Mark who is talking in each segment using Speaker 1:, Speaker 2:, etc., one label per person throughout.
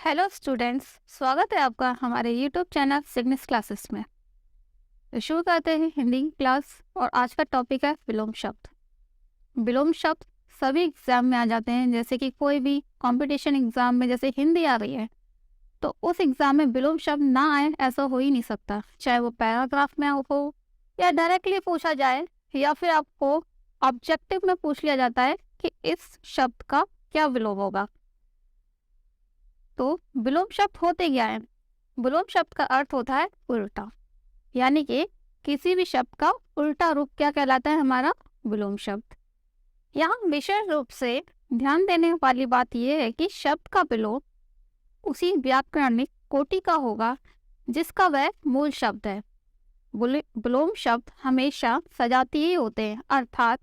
Speaker 1: Hello students, स्वागत है आपका हमारे यूट्यूब चैनल सिग्निस क्लासेस में। तो शुरू करते हैं हिंदी क्लास और आज का टॉपिक है विलोम शब्द। विलोम शब्द सभी एग्जाम में आ जाते हैं, जैसे कि कोई भी कंपटीशन एग्जाम में जैसे हिंदी आ रही है तो उस एग्जाम में विलोम शब्द ना आए ऐसा हो ही नहीं सकता, चाहे वो पैराग्राफ में हो या डायरेक्टली पूछा जाए या फिर आपको ऑब्जेक्टिव में पूछ लिया जाता है कि इस शब्द का क्या विलोम होगा। तो विलोम शब्द होते क्या है? विलोम शब्द का अर्थ होता है उल्टा, यानी कि किसी भी शब्द का उल्टा रूप क्या कहलाता है? हमारा विलोम शब्द। यहाँ विशेष रूप से ध्यान देने वाली बात यह है कि शब्द का विलोम उसी व्याकरणिक कोटि का होगा जिसका वह मूल शब्द है। विलोम शब्द हमेशा सजातीय ही होते हैं, अर्थात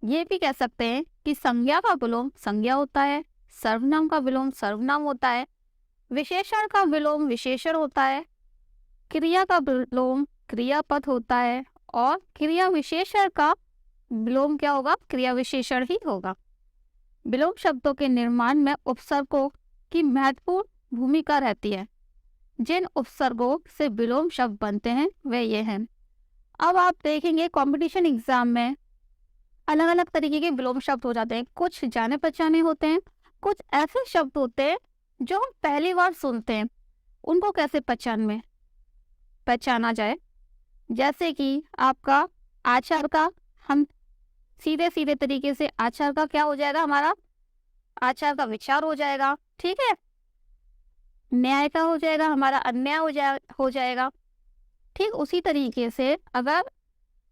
Speaker 1: ये भी कह सकते हैं कि संज्ञा का विलोम संज्ञा होता है, सर्वनाम का विलोम सर्वनाम होता है, विशेषण का विलोम विशेषण होता है, क्रिया का विलोम क्रियापद होता है और क्रिया विशेषण का विलोम क्या होगा? क्रिया विशेषण ही होगा। विलोम शब्दों के निर्माण में उपसर्गों की महत्वपूर्ण भूमिका रहती है। जिन उपसर्गों से विलोम शब्द बनते हैं वे ये हैं। अब आप देखेंगे कंपटीशन एग्जाम में अलग अलग तरीके के विलोम शब्द हो जाते हैं। कुछ जाने पहचाने होते हैं, कुछ ऐसे शब्द होते हैं जो हम पहली बार सुनते हैं, उनको कैसे पहचाना जाए। जैसे कि आपका आचार का, हम सीधे सीधे तरीके से आचार का क्या हो जाएगा? हमारा आचार का विचार हो जाएगा, ठीक है। न्याय का हो जाएगा हमारा अन्याय हो जाएगा। ठीक उसी तरीके से अगर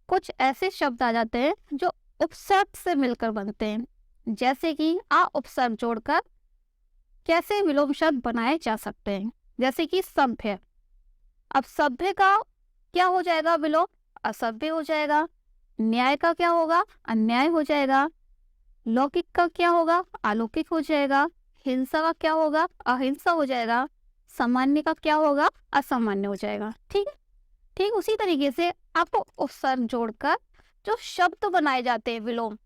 Speaker 1: कुछ ऐसे शब्द आ जाते हैं जो उपसर्ग से मिलकर बनते हैं, जैसे कि आ उपसर्ग जोड़कर कैसे विलोम शब्द बनाए जा सकते हैं, जैसे कि सभ्य। अब सभ्य का क्या हो जाएगा विलोम? असभ्य हो जाएगा। न्याय का क्या होगा? अन्याय हो जाएगा। लौकिक का क्या होगा? अलौकिक हो जाएगा। हिंसा का क्या होगा? अहिंसा हो जाएगा। सामान्य का क्या होगा? असामान्य हो जाएगा। ठीक है। ठीक उसी तरीके से आपको उपसर्ग जोड़कर जो शब्द बनाए जाते हैं विलोम,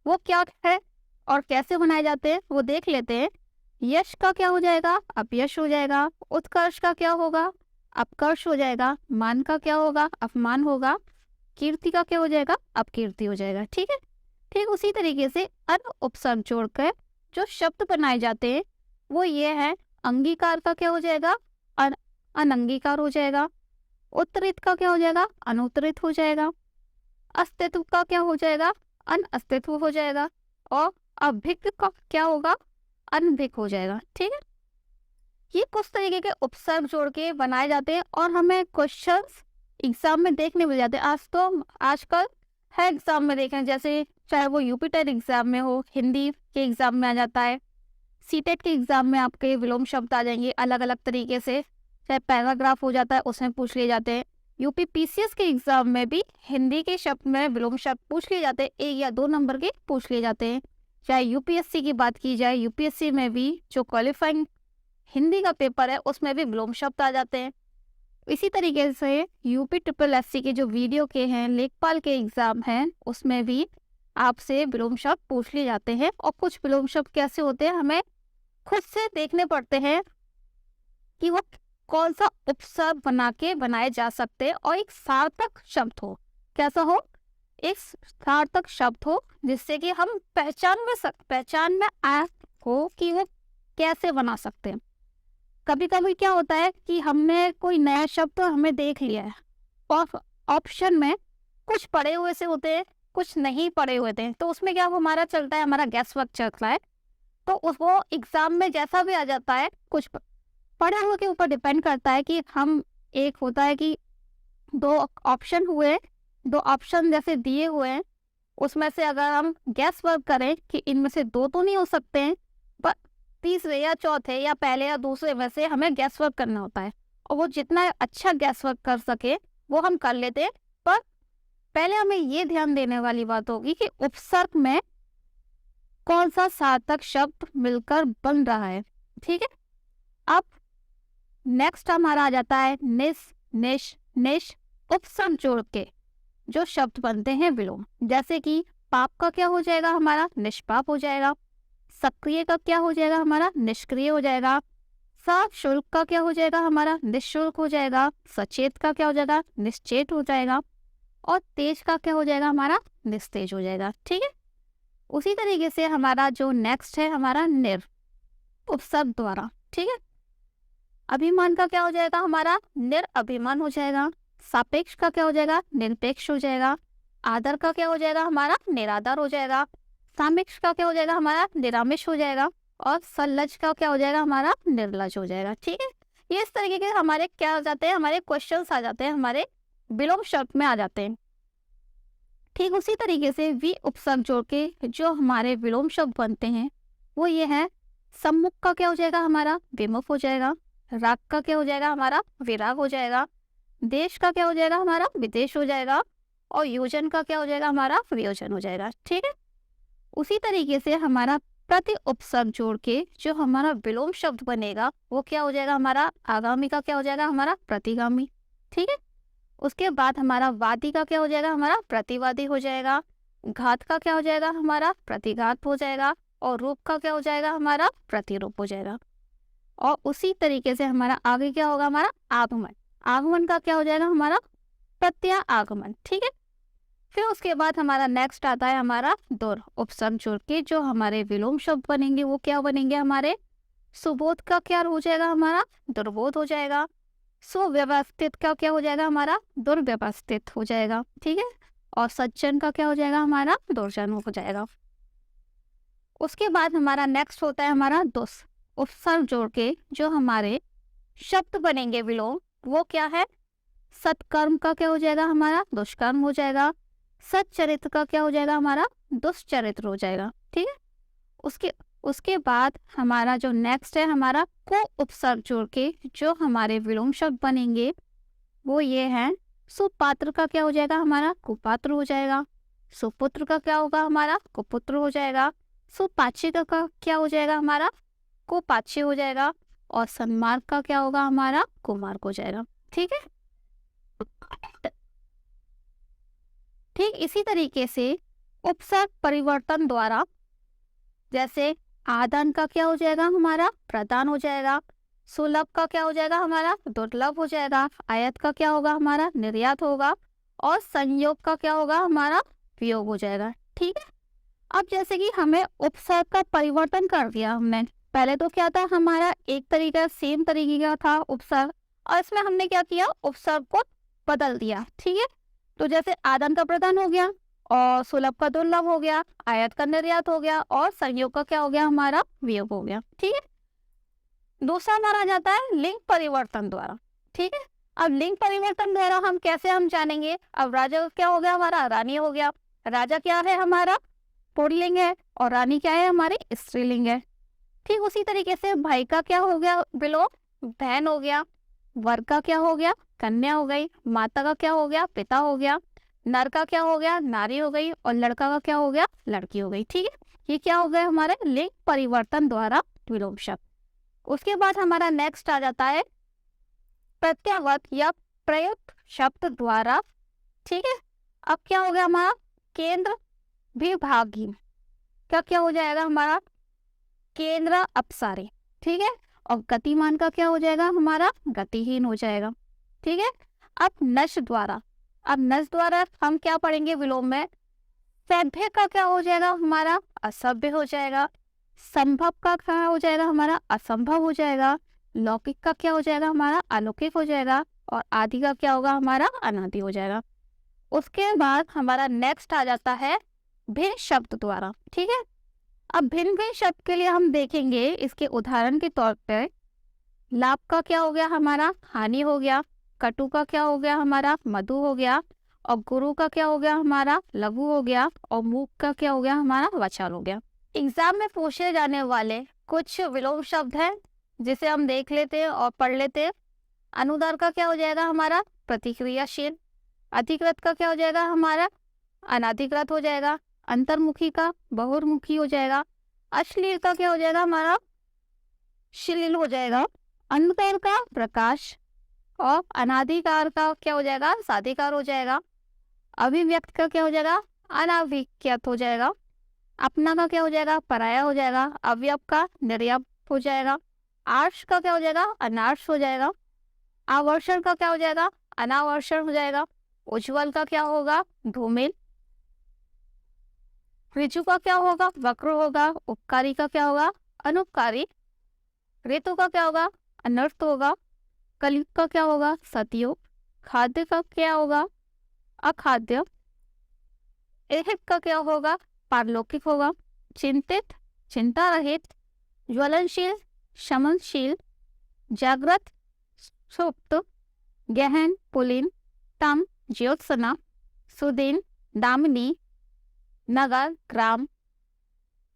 Speaker 1: वो क्या है और कैसे बनाए जाते हैं वो देख लेते हैं। यश का क्या हो जाएगा? अपयश हो जाएगा। उत्कर्ष का क्या होगा? अपकर्ष हो जाएगा। मान का क्या होगा? अपमान होगा। कीर्ति का क्या हो जाएगा? अपकीर्ति हो जाएगा। ठीक है। ठीक उसी तरीके से अन्य उपसर्ग जोड़कर जो शब्द बनाए जाते हैं वो ये है। अंगीकार का क्या हो जाएगा? अनंगीकार हो जाएगा। उत्तरित का क्या हो जाएगा? अनुत्तरित हो जाएगा। अस्तित्व का क्या हो जाएगा? अनअस्तित्व हो जाएगा। और अभिज्ञ का क्या होगा? अनभिज्ञ हो जाएगा। ठीक है। ये कुछ तरीके के उपसर्ग जोड़ के बनाए जाते हैं और हमें क्वेश्चंस एग्जाम में देखने मिल जाते हैं। आजकल है एग्जाम में देखें, जैसे चाहे वो यूपी टेट एग्जाम में हो, हिंदी के एग्जाम में आ जाता है, सीटेट के एग्जाम में आपके विलोम शब्द आ जाएंगे अलग अलग तरीके से। चाहे पैराग्राफ हो जाता है उसमें पूछ लिए जाते हैं। यूपी पीसीएस के एग्जाम में भी हिंदी के शब्द में विलोम शब्द पूछ लिए जाते हैं, 1 या 2 नंबर के पूछ लिए जाते हैं। चाहे यूपीएससी की बात की जाए, यूपीएससी में भी जो क्वालिफाइंग हिंदी का पेपर है उसमें भी विलोम शब्द आ जाते हैं। इसी तरीके से यूपी ट्रिपल एससी के जो वीडियो के हैं, लेखपाल के एग्जाम हैं, उसमें भी आपसे विलोम शब्द पूछ लिए जाते हैं। और कुछ विलोम शब्द कैसे होते हैं, हमें खुद से देखने पड़ते हैं कि वो कौन सा उपसर्ग बना के बनाए जा सकते हैं और एक सार्थक शब्द हो। कैसा हो? एक सार्थक शब्द हो जिससे कि हम पहचान में आए हो कि वो कैसे बना सकते हैं। कभी कभी क्या होता है कि हमने कोई नया शब्द हमें देख लिया है और ऑप्शन में कुछ पढ़े हुए से होते हैं, कुछ नहीं पढ़े हुए थे, तो उसमें क्या हमारा चलता है, हमारा गैस वर्क चलता है। तो वो एग्जाम में जैसा भी आ जाता है, कुछ पढ़े हुए के ऊपर डिपेंड करता है कि हम, एक होता है कि 2 ऑप्शन हुए, 2 ऑप्शन जैसे दिए हुए हैं, उसमें से अगर हम गैस वर्क करें कि इनमें से 2 तो नहीं हो सकते हैं, पर तीसरे या चौथे या पहले या दूसरे में से हमें गैस वर्क करना होता है। और वो जितना अच्छा गैस वर्क कर सके वो हम कर लेते हैं। पर पहले हमें ये ध्यान देने वाली बात होगी कि उपसर्ग में कौन सा सार्थक शब्द मिलकर बन रहा है। ठीक है। अब नेक्स्ट हमारा आ जाता है निस, निश, निश उपसर्ग जोड़ के जो शब्द बनते हैं विलोम। जैसे कि पाप का क्या हो जाएगा? हमारा निष्पाप हो जाएगा। सक्रिय का क्या हो जाएगा हमारा निष्क्रिय हो जाएगा। सशुल्क का क्या हो जाएगा हमारा निःशुल्क हो जाएगा। सचेत का क्या हो जाएगा निश्चेत हो जाएगा। और तेज का क्या हो जाएगा हमारा निस्तेज हो जाएगा। ठीक है, उसी तरीके से हमारा जो नेक्स्ट है हमारा निर उपसर्ग द्वारा। ठीक है, अभिमान का क्या हो जाएगा हमारा निर अभिमान हो जाएगा। सापेक्ष का क्या हो जाएगा निरपेक्ष हो जाएगा। आदर का क्या हो जाएगा हमारा निरादर हो जाएगा। सापेक्ष का क्या हो जाएगा हमारा निरामिष हो जाएगा। और सलज का क्या हो जाएगा हमारा निर्लज हो जाएगा। ठीक है, ये इस तरीके के हमारे क्या हो जाते हैं हमारे क्वेश्चंस आ जाते हैं, हमारे विलोम शब्द में आ जाते हैं। ठीक उसी तरीके से वि उपसर्ग जोड़ के जो हमारे विलोम शब्द बनते हैं वो ये है। सम्मुख का क्या हो जाएगा हमारा विमुख हो जाएगा। राग का क्या हो जाएगा हमारा विराग हो जाएगा। देश का क्या हो जाएगा हमारा विदेश हो जाएगा। और योजन का क्या हो जाएगा हमारा वियोजन हो जाएगा। ठीक है, उसी तरीके से हमारा प्रति उपसर्ग जोड़ के जो हमारा विलोम शब्द बनेगा वो क्या हो जाएगा हमारा आगामी का क्या हो जाएगा हमारा प्रतिगामी। ठीक है, उसके बाद हमारा वादी का क्या हो जाएगा हमारा प्रतिवादी हो जाएगा। घात का क्या हो जाएगा हमारा प्रतिघात हो जाएगा। और रूप का क्या हो जाएगा हमारा प्रतिरूप हो जाएगा। और उसी तरीके से हमारा आगे क्या होगा हमारा आगमन। आगमन का क्या हो जाएगा हमारा प्रत्यय आगमन। ठीक है, फिर उसके बाद हमारा नेक्स्ट आता है हमारा दुर उपसर्ग जोड़ के जो हमारे विलोम शब्द बनेंगे वो क्या बनेंगे हमारे सुबोध का क्या हो जाएगा हमारा दुर्बोध हो जाएगा। सुव्यवस्थित का क्या हो जाएगा हमारा दुर्व्यवस्थित हो जाएगा। ठीक है, और सज्जन का क्या हो जाएगा हमारा दुर्जन हो जाएगा। उसके बाद हमारा नेक्स्ट होता है हमारा दुस उपसर्ग जोड़ के जो हमारे शब्द बनेंगे विलोम वो क्या है। सत्कर्म का क्या हो जाएगा हमारा दुष्कर्म हो जाएगा। सच्चरित्र का क्या हो जाएगा हमारा दुष्चरित्र हो जाएगा। ठीक है, उसके बाद हमारा जो नेक्स्ट है हमारा को उपसर्ग जोड़ के जो हमारे विलोम शब्द बनेंगे वो ये है। सुपात्र का क्या हो जाएगा हमारा कुपात्र हो जाएगा। सुपुत्र का क्या होगा हमारा कुपुत्र हो जाएगा। सुपाच्य का क्या हो जाएगा हमारा कुपाच्य हो जाएगा। और सन्मार्ग का क्या होगा हमारा कुमार्ग हो जाएगा। ठीक है, ठीक इसी तरीके से उपसर्ग परिवर्तन द्वारा जैसे आदान का क्या हो जाएगा हमारा प्रदान हो जाएगा। सुलभ का क्या हो जाएगा हमारा दुर्लभ हो जाएगा। आयात का क्या होगा हमारा निर्यात होगा। और संयोग का क्या होगा हमारा वियोग हो जाएगा। ठीक है, अब जैसे कि हमें उपसर्ग का परिवर्तन कर दिया हमने। पहले तो क्या था हमारा एक तरीका सेम तरीके का था उपसर्ग और इसमें हमने क्या किया उपसर्ग को बदल दिया। ठीक है, तो जैसे आदान का प्रदान हो गया और सुलभ का दुर्लभ हो गया। आयात का निर्यात हो गया और संयोग का क्या हो गया हमारा वियोग हो गया। ठीक है, दूसरा हमारा आ जाता है लिंग परिवर्तन द्वारा। ठीक है, अब लिंग परिवर्तन द्वारा हम कैसे हम जानेंगे। अब राजा क्या हो गया हमारा रानी हो गया। राजा क्या है हमारा पुल्लिंग है और रानी क्या है हमारी स्त्रीलिंग है। ठीक उसी तरीके से भाई का क्या हो गया विलोम बहन हो गया। वर का क्या हो गया कन्या हो गई। माता का क्या हो गया पिता हो गया। नर का क्या हो गया नारी हो गई। और लड़का का क्या हो गया लड़की हो गई। ठीक है, ये क्या हो गया हमारे लिंग परिवर्तन द्वारा विलोम शब्द। उसके बाद हमारा नेक्स्ट आ जाता है प्रत्यावर्त या प्रयुक्त शब्द द्वारा। ठीक है, अब क्या हो गया हमारा केंद्र विभागहीन का क्या हो जाएगा हमारा केंद्र अपसारी। ठीक है, और गतिमान का क्या हो जाएगा हमारा गतिहीन हो जाएगा। ठीक है, अब नश द्वारा। अब नश द्वारा हम क्या पढ़ेंगे विलोम में। सभ्य का क्या हो जाएगा हमारा असभ्य हो जाएगा। संभव का क्या हो जाएगा हमारा असंभव हो जाएगा। लौकिक का क्या हो जाएगा हमारा अलौकिक हो जाएगा। और आदि का क्या होगा हमारा अनादि हो जाएगा। उसके बाद हमारा नेक्स्ट आ जाता है भिन्न शब्द द्वारा। ठीक है, अब भिन्न भिन्न शब्द के लिए हम देखेंगे इसके उदाहरण के तौर पर लाभ का क्या हो गया हमारा हानि हो गया। कटु का क्या हो गया हमारा मधु हो गया। और गुरु का क्या हो गया हमारा लघु हो गया। और मूक का क्या हो गया हमारा वचन हो गया। एग्जाम में पूछे जाने वाले कुछ विलोम शब्द हैं जिसे हम देख लेते हैं और पढ़ लेते हैं। अनुदार का क्या हो जाएगा हमारा प्रतिक्रियाशील। अधिकृत का क्या हो जाएगा हमारा अनाधिकृत हो जाएगा। अंतर्मुखी का बहुर्मुखी हो जाएगा। अश्लील का क्या हो जाएगा हमारा श्लील हो जाएगा। अंधकार का प्रकाश। और अनाधिकार का क्या हो जाएगा साधिकार हो जाएगा। अभिव्यक्त का क्या हो जाएगा अनाभिव्यक्त हो जाएगा। अपना का क्या हो जाएगा, पराया हो जाएगा। अवयव का निर्यव हो जाएगा। आर्ष का क्या हो जाएगा, अनार्ष हो जाएगा। आवर्षण का क्या हो जाएगा, अनावर्षण हो जाएगा। उज्ज्वल का क्या होगा, धूमिल। ऋजु का क्या होगा, वक्र होगा। उपकारी का क्या होगा, अनुपकारी। ऋतु का क्या होगा, अनर्थ होगा। कलयुग का क्या होगा, सतयुग। खाद्य का क्या होगा, अखाद्य। ऐहिक का क्या होगा, पारलौकिक होगा। चिंतित, चिंता रहित। ज्वलनशील, शमनशील। जागृत, सुप्त। गहन, पुलिन। तम, ज्योत्सना। सुदीन, दामिनी। नगर, ग्राम।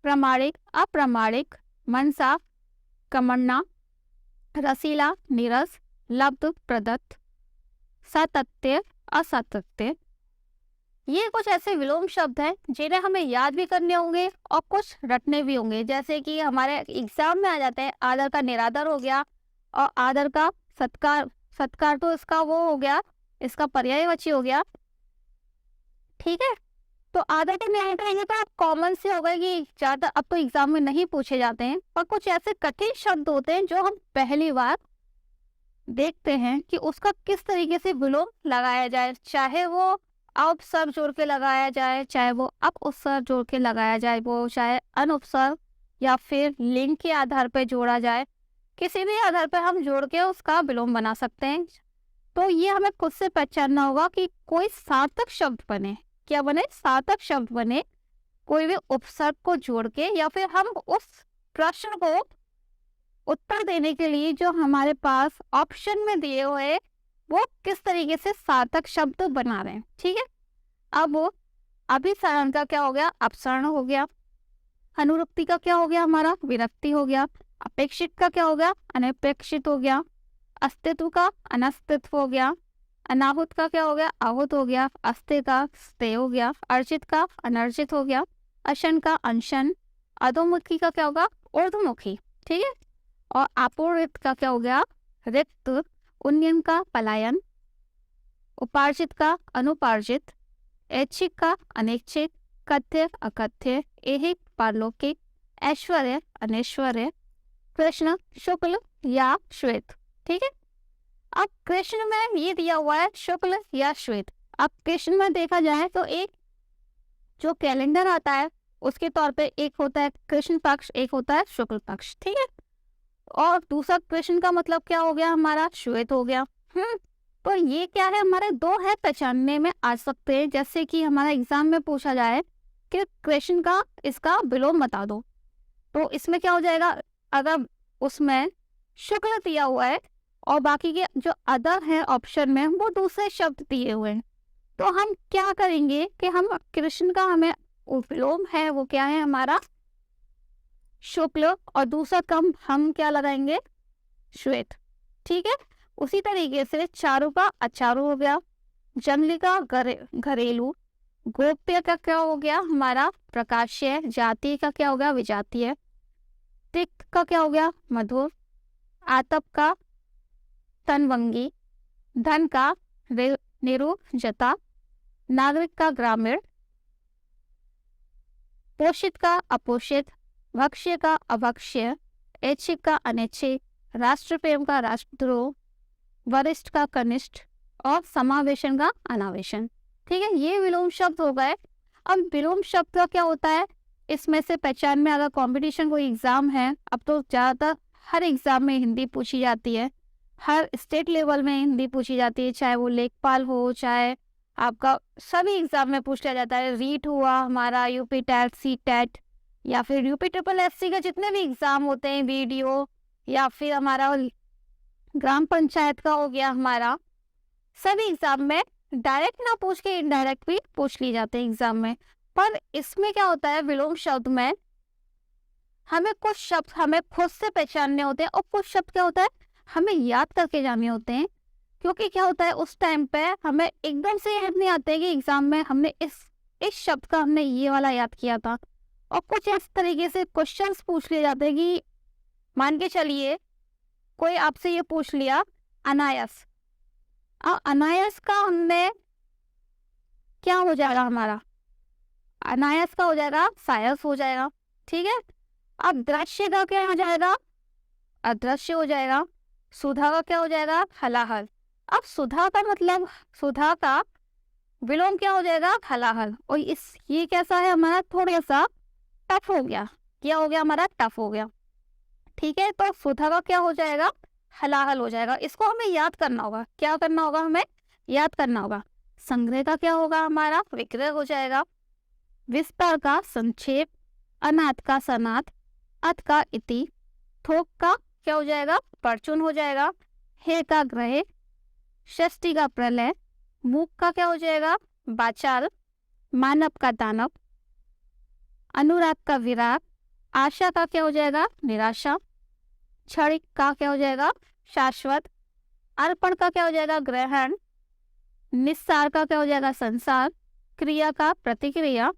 Speaker 1: प्रामाणिक, अप्रामाणिक। मनसा, कमन्ना। रसीला, नीरस। लब्ध, प्रदत्त। सातत्य, असातत्य। ये कुछ ऐसे विलोम शब्द हैं जिन्हें हमें याद भी करने होंगे और कुछ रटने भी होंगे। जैसे कि हमारे एग्जाम में आ जाते हैं, आदर का निरादर हो गया और आदर का सत्कार। सत्कार तो इसका वो हो गया, इसका पर्यायवाची हो गया, ठीक है। तो आदर का निरादर ये तो आप कॉमन से हो गए कि ज्यादा अब तो एग्जाम में नहीं पूछे जाते हैं, पर कुछ ऐसे कठिन शब्द होते हैं जो हम पहली बार देखते हैं कि उसका किस तरीके से विलोम लगाया जाए। चाहे वो उपसर्ग जोड़ के लगाया जाए, चाहे वो अप उपसर्ग जोड़ के लगाया जाए, वो चाहे अनुपसर्ग या फिर लिंग के आधार पर जोड़ा जाए, किसी भी आधार पर हम जोड़ के उसका विलोम बना सकते हैं। तो ये हमें खुद से पहचानना होगा कि कोई सार्थक शब्द बने, क्या बने, सार्थक शब्द बने कोई भी उपसर्ग को जोड़ के, या फिर हम उस प्रश्न को उत्तर देने के लिए जो हमारे पास ऑप्शन में दिए हुए वो किस तरीके से सार्थक शब्द बना रहे हैं, ठीक है। अब अभिसरण का क्या हो गया, अपसरण हो गया। अनुरक्ति का क्या हो गया, हमारा विरक्ति हो गया। अपेक्षित का क्या हो गया, अनपेक्षित हो गया। अस्तित्व का अनस्तित्व हो गया। अनाहुत का क्या हो गया, आहूत हो गया। अस्ते का स्ते हो गया। अर्जित का अनर्जित हो गया। अशन का अनशन। अधोमुखी का क्या होगा, ऊर्ध्वमुखी, ठीक है। और अपूर्णित का क्या हो गया, रिक्त। उन्नयन का पलायन। उपार्जित का अनुपार्जित। ऐच्छिक का अनैच्छिक। कथ्य अकथ्य। ऐहिक पारलौकिक। ऐश्वर्य अनैश्वर्य। कृष्ण शुक्ल या श्वेत, ठीक है। अब कृष्ण में ये दिया हुआ है शुक्ल या श्वेत। अब कृष्ण में देखा जाए तो एक जो कैलेंडर आता है उसके तौर पे एक होता है कृष्ण पक्ष, एक होता है शुक्ल पक्ष, ठीक है। और दूसरा कृष्ण का मतलब क्या हो गया, हमारा श्वेत हो गया। तो ये क्या है, हमारे दो है पहचानने में आ सकते हैं। जैसे कि हमारा एग्जाम में पूछा जाए कि कृष्ण का इसका विलोम बता दो, तो इसमें क्या हो जाएगा, अगर उसमें शुक्ल दिया हुआ है और बाकी के जो अदर है ऑप्शन में वो दूसरे शब्द दिए हुए हैं, तो हम क्या करेंगे कि हम कृष्ण का हमें विलोम है वो क्या है, हमारा शुक्ल, और दूसरा कम हम क्या लगाएंगे, श्वेत, ठीक है। उसी तरीके से चारु का अचारु हो गया। जंगली का घरेलू। गोप्य का क्या हो गया, हमारा प्रकाश्य। जातीय का क्या हो गया, विजातीय। तिक्त का क्या हो गया, मधुर। आतप का तनवंगी। धन का निरुजता। नागरिक का ग्रामीण। पोषित का अपोषित। भक्ष्य का अभक्ष्य। ऐच्छिक का अनैच्छिक। राष्ट्र प्रेम का राष्ट्रद्रोह। वरिष्ठ का कनिष्ठ। और समावेशन का अनावेशन, ठीक है। ये विलोम शब्द हो गए। अब विलोम शब्द का क्या होता है, इसमें से पहचान में अगर कंपटीशन कोई एग्जाम है, अब तो ज़्यादातर हर एग्जाम में हिंदी पूछी जाती है, हर स्टेट लेवल में हिंदी पूछी जाती है, चाहे वो लेखपाल हो, चाहे आपका सभी एग्जाम में पूछा जाता है। रीट हुआ हमारा, यूपी टेट, सी टेट, या फिर यूपी ट्रिपल एससी का जितने भी एग्जाम होते हैं, वीडियो, या फिर हमारा ग्राम पंचायत का हो गया हमारा, सभी एग्जाम में डायरेक्ट ना पूछ के इनडायरेक्ट भी पूछ ली जाते हैं एग्जाम में। पर इसमें क्या होता है, विलोम शब्द में हमें कुछ शब्द हमें खुद से पहचानने होते हैं और कुछ शब्द क्या होता है हमें याद करके जाने होते हैं। क्योंकि क्या होता है उस टाइम पे हमें एकदम से याद नहीं आते कि एग्जाम में हमने इस शब्द का हमने ये वाला याद किया था। और कुछ इस तरीके से क्वेश्चंस पूछ लिए जाते हैं कि मान के चलिए कोई आपसे ये पूछ लिया अनायास, अनायास का हमने क्या हो जाएगा हमारा, अनायास का हो जाएगा सायस हो जाएगा, ठीक है। अब दृश्य का क्या हो जाएगा, अदृश्य हो जाएगा। सुधा का क्या हो जाएगा, हलाहल। अब सुधा का मतलब, सुधा का विलोम क्या हो जाएगा, हलाहल। और इस ये कैसा है हमारा, थोड़ा सा टफ हो गया, क्या हो गया हमारा, टफ हो गया, ठीक है। तो सुधा का क्या हो जाएगा, हलाहल हो जाएगा। इसको हमें याद करना होगा, क्या करना होगा, हमें याद करना होगा। संग्रह का क्या होगा हमारा, विग्रह हो जाएगा। विस्तार का संक्षेप, अनाथ का सनाथ, अथ का इति, थोक का क्या हो जाएगा, परचून हो जाएगा। हे का ग्रह, षष्ठी का प्रलय, मूक का क्या हो जाएगा, वाचाल, मानव का दानव, अनुराग का विराग, आशा का क्या हो जाएगा, निराशा, क्षणिक का क्या हो जाएगा, शाश्वत, अर्पण का क्या हो जाएगा, ग्रहण, निस्सार का क्या हो जाएगा, संसार, क्रिया का प्रतिक्रिया,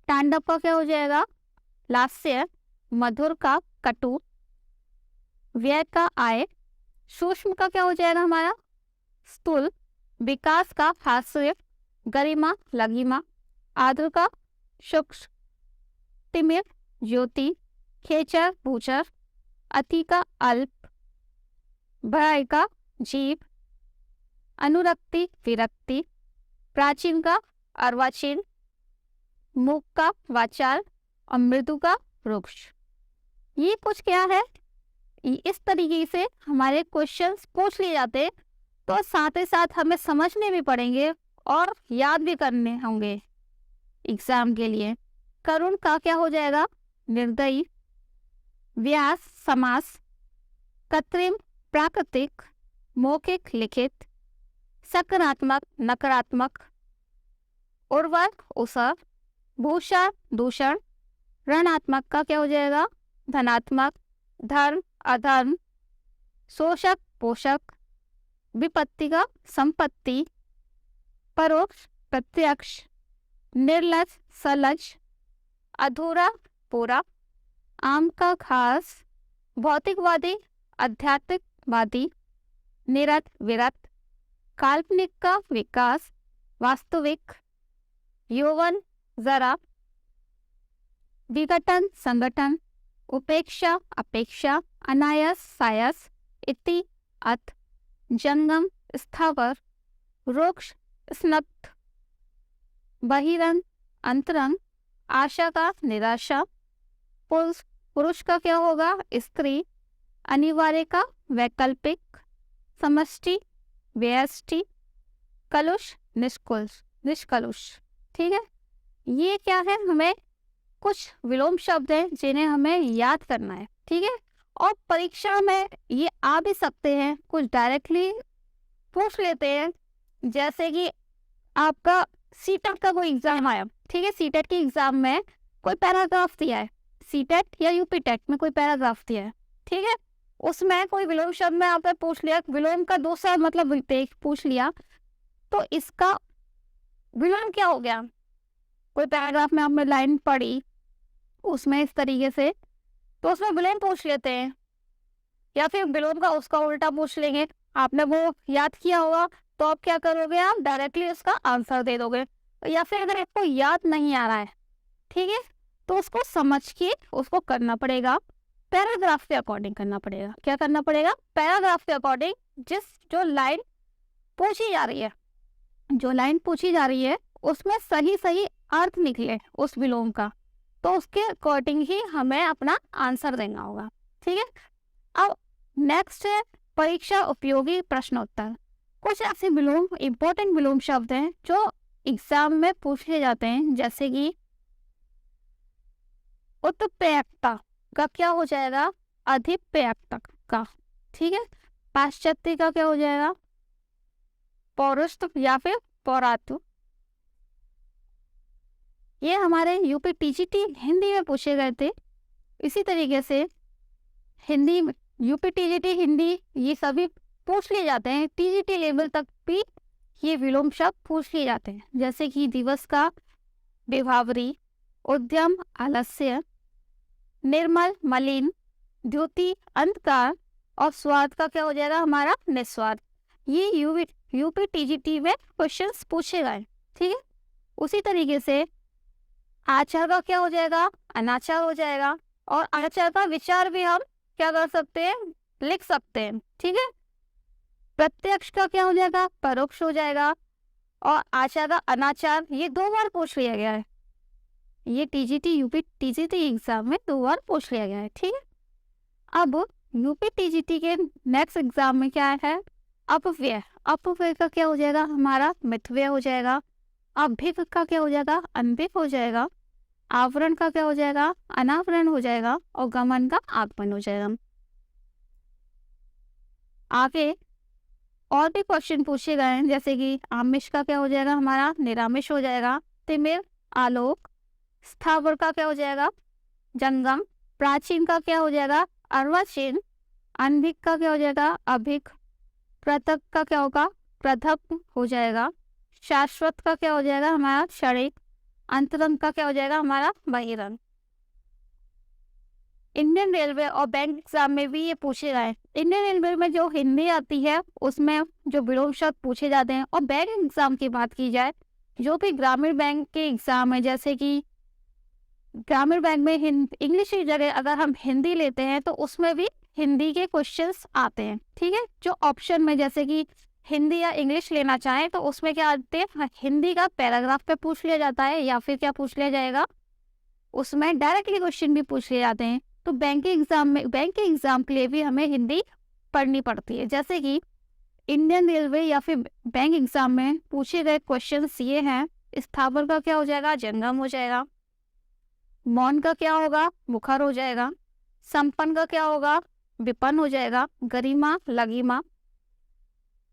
Speaker 1: तांडव का क्या हो जाएगा, लास्य, मधुर का कटु, व्यय का आय, सूक्ष्म का क्या हो जाएगा हमारा, स्थूल, विकास का हास्य, गरिमा लघिमा, आद्र का सूक्ष्म, तिमिर ज्योति, खेचर भूचर, अति का अल्प, भय का जीव, अनुरक्ति विरक्ति, प्राचीन का अर्वाचीन, मूक का वाचाल और मृदु का वृक्ष। ये कुछ क्या है, इस तरीके से हमारे क्वेश्चंस पूछ लिए जाते, तो साथ ही साथ हमें समझने भी पड़ेंगे और याद भी करने होंगे एग्जाम के लिए। करुण का क्या हो जाएगा, निर्दयी, व्यास समास, कृत्रिम प्राकृतिक, मौखिक लिखित, सकारात्मक नकारात्मक, उर्वर उसर, भूषण दूषण, ऋणात्मक का क्या हो जाएगा, धनात्मक, धर्म अधर्म, शोषक पोषक, विपत्ति का संपत्ति, परोक्ष प्रत्यक्ष, निर्लज सलज, अधूरा पूरा, आम का घास, भौतिकवादी आध्यात्मिकवादी, निरत विरत, काल्पनिक का विकास, वास्तविक, यौवन जरा, विघटन संगठन, उपेक्षा अपेक्षा, अनायास सायास, इति अथ, जंगम स्थावर, रोक्ष स्नग्ध, बहिरंग अंतरंग, आशा का निराशा, पुरुष का क्या होगा, स्त्री, अनिवार्य का वैकल्पिक, समष्टि व्यष्टि, कलुष निष्कलुष, ठीक है। ये क्या है, हमें कुछ विलोम शब्द हैं जिन्हें हमें याद करना है, ठीक है। और परीक्षा में ये आ भी सकते हैं, कुछ डायरेक्टली पूछ लेते हैं, जैसे कि आपका सीटेट का कोई एग्जाम आया, ठीक है, सीटेट के एग्जाम में कोई पैराग्राफ दिया है, सीटेट या यूपी टेट में कोई पैराग्राफ दिया है, ठीक है, उसमें कोई विलोम शब्द में आपने पूछ लिया, विलोम का दूसरा मतलब पूछ लिया, तो इसका विलोम क्या हो गया। कोई पैराग्राफ में आपने लाइन पढ़ी उसमें इस तरीके से, तो उसमें विलोम पूछ लेते हैं, या फिर विलोम का उसका उल्टा पूछ लेंगे। आपने वो याद किया होगा तो आप क्या करोगे, आप डायरेक्टली उसका आंसर दे दोगे। या फिर अगर आपको याद नहीं आ रहा है, ठीक है, तो उसको समझ के उसको करना पड़ेगा, पैराग्राफ के अकॉर्डिंग करना पड़ेगा। क्या करना पड़ेगा, पैराग्राफ के अकॉर्डिंग, जो लाइन पूछी जा रही है, जो लाइन पूछी जा रही है उसमें सही सही अर्थ निकले उस विलोम का, तो उसके अकॉर्डिंग ही हमें अपना आंसर देना होगा, ठीक है। अब नेक्स्ट है परीक्षा उपयोगी प्रश्नोत्तर। कुछ ऐसे विलोम, इंपॉर्टेंट विलोम शब्द हैं जो एग्जाम में पूछे जाते हैं, जैसे कि उत्प्रेरकता का क्या हो जाएगा, अधिप्रेरक का, ठीक है। पाश्चात्य का क्या हो जाएगा, पौरुष या फिर पौरात्व। ये हमारे यूपी टीजीटी हिंदी में पूछे गए थे। इसी तरीके से हिंदी, यूपी टीजीटी हिंदी, ये सभी पूछ लिए जाते हैं, टीजीटी लेवल तक भी ये विलोम शब्द पूछ लिए जाते हैं, जैसे कि दिवस का विभावरी, उद्यम आलस्य, निर्मल मलिन, द्युति अंधकार, और स्वार्थ का क्या हो जाएगा हमारा, निस्वार्थ। ये यूपी टीजीटी में क्वेश्चंस पूछे गए, ठीक है। उसी तरीके से आचार का क्या हो जाएगा, अनाचार हो जाएगा। और आचार का विचार भी हम क्या कर सकते हैं, लिख सकते हैं, ठीक है। प्रत्यक्ष का क्या हो जाएगा, परोक्ष हो जाएगा। और आचार का अनाचार, ये 2 बार पूछ लिया गया है, ये टीजीटी यूपी टीजीटी एग्जाम में 2 बार पूछ लिया गया है, ठीक है। अब यूपी टीजीटी के नेक्स्ट एग्जाम में क्या है, अपव्यय। अपव्यय का क्या हो जाएगा हमारा, मितव्यय हो जाएगा। अभिक का क्या हो जाएगा, अनभिक हो जाएगा। आवरण का क्या हो जाएगा, अनावरण हो जाएगा। और गमन का आगमन हो जाएगा। आगे और भी क्वेश्चन पूछे गए हैं, जैसे कि आमिष का क्या हो जाएगा हमारा, निरामिष हो जाएगा। तिमिर, आलोक। स्थावर का क्या हो जाएगा, जंगम। प्राचीन का क्या हो जाएगा, अर्वाचीन। अनभिक का क्या हो जाएगा, अभिक। पृथक का क्या होगा, पृथक हो जाएगा। शाश्वत का क्या हो जाएगा हमारा, क्षणिक। अंतरंग का क्या हो जाएगा हमारा, बहिरंग। इंडियन रेलवे और बैंक एग्जाम में भी ये पूछे गए। इंडियन रेलवे में जो हिंदी आती है उसमें जो विलोम शब्द पूछे जाते हैं। और बैंक एग्जाम की बात की जाए, जो भी ग्रामीण बैंक के एग्जाम है, जैसे कि ग्रामीण बैंक में इंग्लिश की जगह अगर हम हिंदी लेते हैं तो उसमें भी हिंदी के क्वेश्चंस आते हैं, ठीक है। जो ऑप्शन में जैसे कि हिंदी या इंग्लिश लेना चाहें तो उसमें क्या आते हैं, हिंदी का पैराग्राफ पे पूछ लिया जाता है, या फिर क्या पूछ लिया जाएगा, उसमें डायरेक्टली क्वेश्चन भी पूछ लिए जाते हैं। तो बैंक के एग्जाम के लिए भी हमें हिंदी पढ़नी पड़ती है। जैसे कि इंडियन रेलवे या फिर बैंक एग्जाम में पूछे गए क्वेश्चंस ये हैं, स्थावर का क्या हो जाएगा, जंगम हो जाएगा। मौन का क्या होगा, मुखर हो जाएगा। संपन्न का क्या होगा, विपन्न हो जाएगा। गरिमा, लघिमा।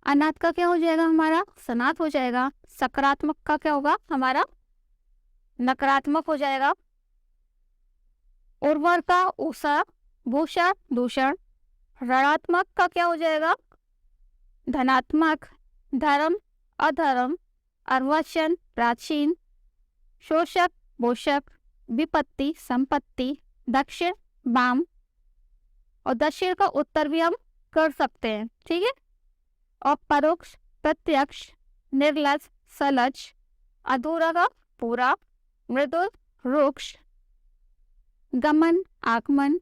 Speaker 1: अनाथ का क्या हो जाएगा हमारा, सनाथ हो जाएगा। सकारात्मक का क्या होगा हमारा, नकारात्मक हो जाएगा। उर्वर का ऊषा, भूषा, दूषण। ऋणात्मक का क्या हो जाएगा, धनात्मक। धर्म, अधर्म। अर्वाचीन, प्राचीन। शोषक, पोषक। विपत्ति, संपत्ति। दक्षिण, वाम। और दक्षिण का उत्तर भी हम कर सकते हैं, ठीक है। और परोक्ष, प्रत्यक्ष। निर्लज, सलज। अधूरा का पूरा। मृदुल, रुक्ष। गमन, आगमन।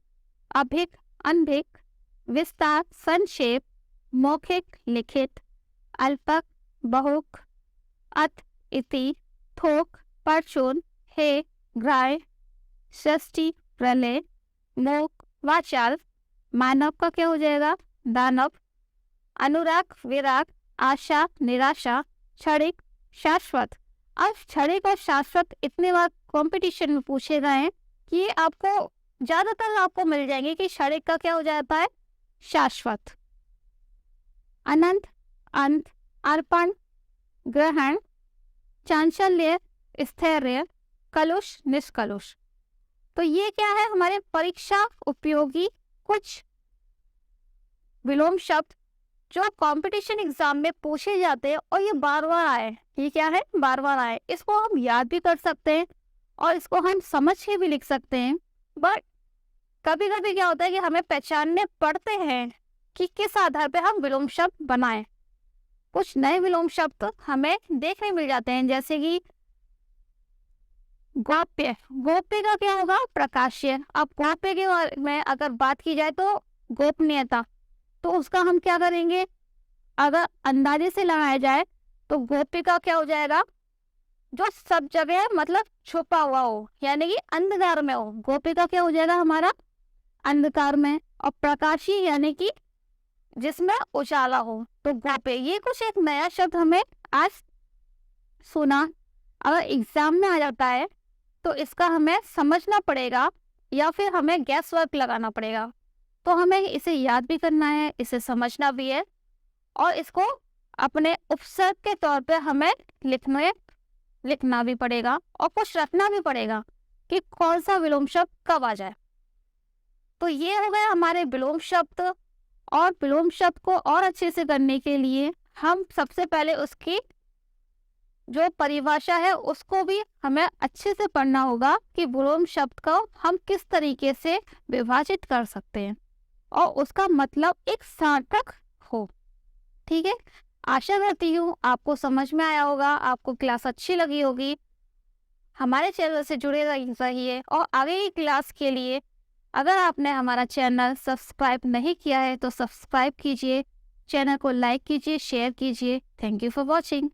Speaker 1: अभिक, अनभिक। विस्तार, संक्षेप। मौखिक, लिखित। अल्पक, बहुक। अत, इति। थोक, परचून। हे, ग्राह्य। षष्ठी, प्रलय। मोक, वाचाल। मानव का क्या हो जाएगा, दानव। अनुराग, विराग। आशा, निराशा। क्षणिक, शाश्वत। अब क्षणिक और शाश्वत इतने बार कंपटीशन में पूछे गए हैं कि ये आपको ज्यादातर आपको मिल जाएंगे कि क्षणिक का क्या हो जाता है, शाश्वत। अनंत, अंत। अर्पण, ग्रहण। चांचल्य, स्थैर्य। कलुष, निष्कलुष। तो ये क्या है हमारे परीक्षा उपयोगी कुछ विलोम शब्द जो कंपटीशन एग्जाम में पूछे जाते हैं और ये बार बार आए। ये क्या है, बार बार आए। इसको हम याद भी कर सकते हैं और इसको हम समझ के भी लिख सकते हैं। बट कभी कभी क्या होता है कि हमें पहचानने पड़ते हैं कि किस आधार पे हम विलोम शब्द बनाएं। कुछ नए विलोम शब्द हमें देखने मिल जाते हैं, जैसे कि गोप्य। गोप्य का क्या होगा, प्रकाश्य। अब गोप्य के बारे में अगर बात की जाए तो गोपनीयता, तो उसका हम क्या करेंगे, अगर अंदाजे से लगाया जाए तो गोप्य का क्या हो जाएगा, जो सब जगह मतलब छुपा हुआ हो, यानी कि अंधकार में हो। गोप्य का क्या हो जाएगा हमारा, अंधकार में। और प्रकाशी यानी कि जिसमें उजाला हो, तो गोप्य। ये कुछ एक नया शब्द हमें आज सुना, अगर एग्जाम में आ जाता है तो इसका हमें समझना पड़ेगा या फिर हमें गैस वर्क लगाना पड़ेगा। तो हमें इसे याद भी करना है, इसे समझना भी है, और इसको अपने उपसर्ग के तौर पे हमें लिखना भी पड़ेगा और कुछ रखना भी पड़ेगा कि कौन सा विलोम शब्द कब आ जाए। तो ये हो गए हमारे विलोम शब्द। और विलोम शब्द को और अच्छे से करने के लिए हम सबसे पहले उसकी जो परिभाषा है उसको भी हमें अच्छे से पढ़ना होगा कि विलोम शब्द को हम किस तरीके से विभाजित कर सकते हैं और उसका मतलब एक सार्थक हो। ठीक है, आशा करती हूँ आपको समझ में आया होगा, आपको क्लास अच्छी लगी होगी। हमारे चैनल से जुड़े रहिए और आगे की क्लास के लिए अगर आपने हमारा चैनल सब्सक्राइब नहीं किया है तो सब्सक्राइब कीजिए, चैनल को लाइक कीजिए, शेयर कीजिए। Thank you for watching.